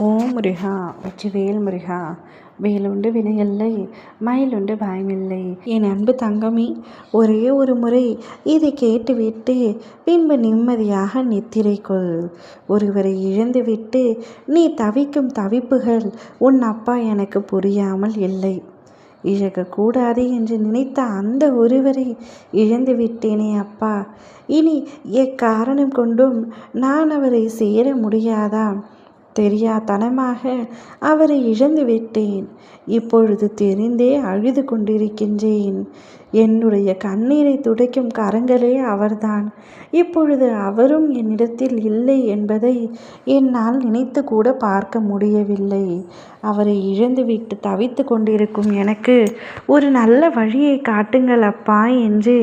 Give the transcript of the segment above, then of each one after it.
ஓம் முருகா வெற்றிவேல் முருகா. வேலுண்டு வினையில்லை, மயிலுண்டு பயமில்லை. என் அன்பு தங்கமே, ஒரே ஒரு முறை இதை கேட்டுவிட்டு பின்பு நிம்மதியாக நித்திரை கொள். ஒருவரை இழந்துவிட்டு நீ தவிக்கும் தவிப்புகள் உன் அப்பா எனக்கு புரியாமல் இல்லை. இழக்கக்கூடாது என்று நினைத்த அந்த ஒருவரை இழந்து விட்டேனே அப்பா. இனி எக்காரணம் கொண்டும் நான் அவரை சேர முடியாதா? தெரியாதனமாக அவரை இழந்து விட்டேன். இப்பொழுது தெரிந்தே அழுது கொண்டிருக்கின்றேன். என்னுடைய கண்ணீரை துடைக்கும் கரங்களே அவர்தான். இப்பொழுது அவரும் என்னிடத்தில் இல்லை என்பதை என்னால் நினைத்து கூட பார்க்க முடியவில்லை. அவரை இழந்துவிட்டு தவித்து கொண்டிருக்கும் எனக்கு ஒரு நல்ல வழியை காட்டுங்கள் அப்பா என்று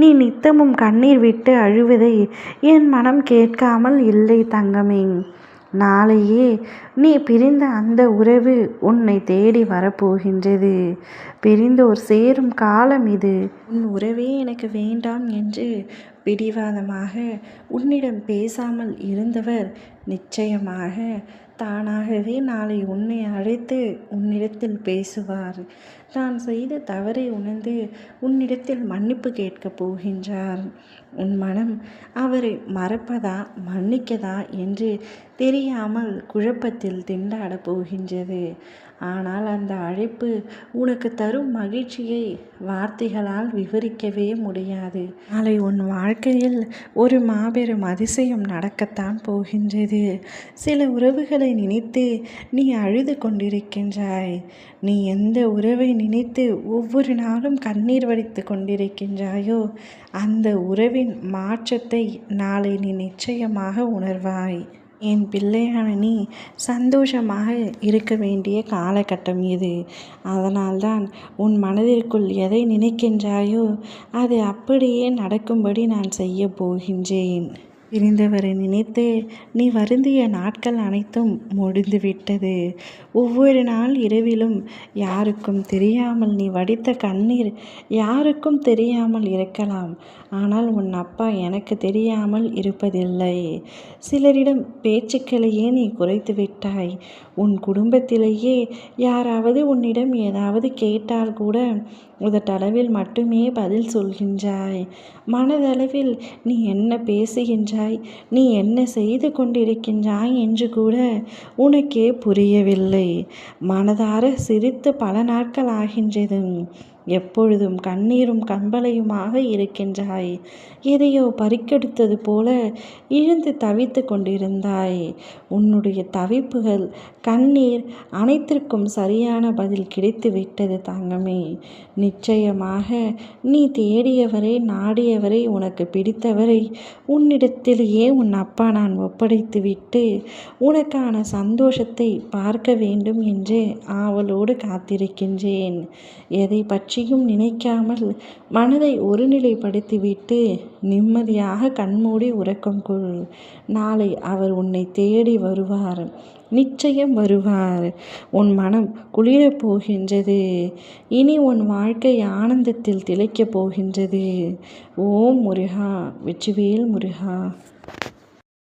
நீ நித்தமும் கண்ணீர் விட்டு அழுவதை என் மனம் கேட்காமல் இல்லை தங்கமே. நாளையே நீ பிரிந்த அந்த உறவு உன்னை தேடி வரப்போகின்றது. பிரிந்தோர் சேரும் காலம் இது. உன் உறவே எனக்கு வேண்டாம் என்று பிடிவாதமாக உன்னிடம் பேசாமல் இருந்தவர் நிச்சயமாக தானாகவே நாளை உன்னை அழைத்து உன்னிடத்தில் பேசுவார். தான் செய்த தவறை உணர்ந்து உன்னிடத்தில் மன்னிப்பு கேட்கப் போகின்றார். உன் மனம் அவரை மறப்பதா மன்னிக்கதா என்று தெரியாமல் குழப்பத்தில் திண்டாடப் போகின்றது. ஆனால் அந்த அழைப்பு உனக்கு தரும் மகிழ்ச்சியை வார்த்தைகளால் விவரிக்கவே முடியாது. நாளை உன் வாழ்க்கையில் ஒரு மாபெரும் அதிசயம் நடக்கத்தான் போகின்றது. சில உறவுகளை நினைத்து நீ அழுது கொண்டிருக்கின்றாய். நீ எந்த உறவை நினைத்து ஒவ்வொரு நாளும் கண்ணீர் வடித்து கொண்டிருக்கின்றாயோ அந்த உறவின் மாற்றத்தை நாளை நீ நிச்சயமாக உணர்வாய். என் பிள்ளையான நீ சந்தோஷமாக இருக்க வேண்டிய காலகட்டம் இது. அதனால்தான் உன் மனதிற்குள் எதை நினைக்கின்றாயோ அது அப்படியே நடக்கும்படி நான் செய்ய போகின்றேன். பிரிந்தவரை நினைத்து நீ வருந்திய நாட்கள் அனைத்தும் முடிந்துவிட்டது. ஒவ்வொரு நாள் இரவிலும் யாருக்கும் தெரியாமல் நீ வடித்த கண்ணீர் யாருக்கும் தெரியாமல் இருக்கலாம். ஆனால் உன் அப்பா எனக்கு தெரியாமல் இருப்பதில்லை. சிலரிடம் பேச்சுக்களையே நீ குறைத்து விட்டாய். உன் குடும்பத்திலேயே யாராவது உன்னிடம் ஏதாவது கேட்டால் கூட உதட்டளவில் மட்டுமே பதில் சொல்கின்றாய். மனதளவில் நீ என்ன பேசுகின்றாய், நீ என்ன செய்து கொண்டிருக்கின்றாய் என்று கூட உனக்கே புரியவில்லை. மனதார சிரித்து பல நாட்கள் ஆகின்றது. எப்பொழுதும் கண்ணீரும் கம்பளையுமாக இருக்கின்றாய். எதையோ பறிக்கெடுத்தது போல இழந்து தவித்து கொண்டிருந்தாய். உன்னுடைய தவிப்புகள் கண்ணீர் அனைத்திற்கும் சரியான பதில் கிடைத்து விட்டது தங்கமே. நிச்சயமாக நீ தேடியவரை நாடியவரை உனக்கு பிடித்தவரை உன்னிடத்திலேயே உன் அப்பா நான் ஒப்படைத்து விட்டு உனக்கான சந்தோஷத்தை பார்க்க வேண்டும் என்று ஆவலோடு காத்திருக்கின்றேன். எதை பற்றியும் நினைக்காமல் மனதை ஒருநிலைப்படுத்திவிட்டு நிம்மதியாக கண்மூடி உறக்கம் கொள். நாளை அவர் உன்னை தேடி வருவார். நிச்சயம் வருவார். உன் மனம் குளிரப் போகின்றது. இனி உன் வாழ்க்கை ஆனந்தத்தில் திளைக்கப் போகின்றது. ஓம் முருகா வெற்றிவேல் முருகா.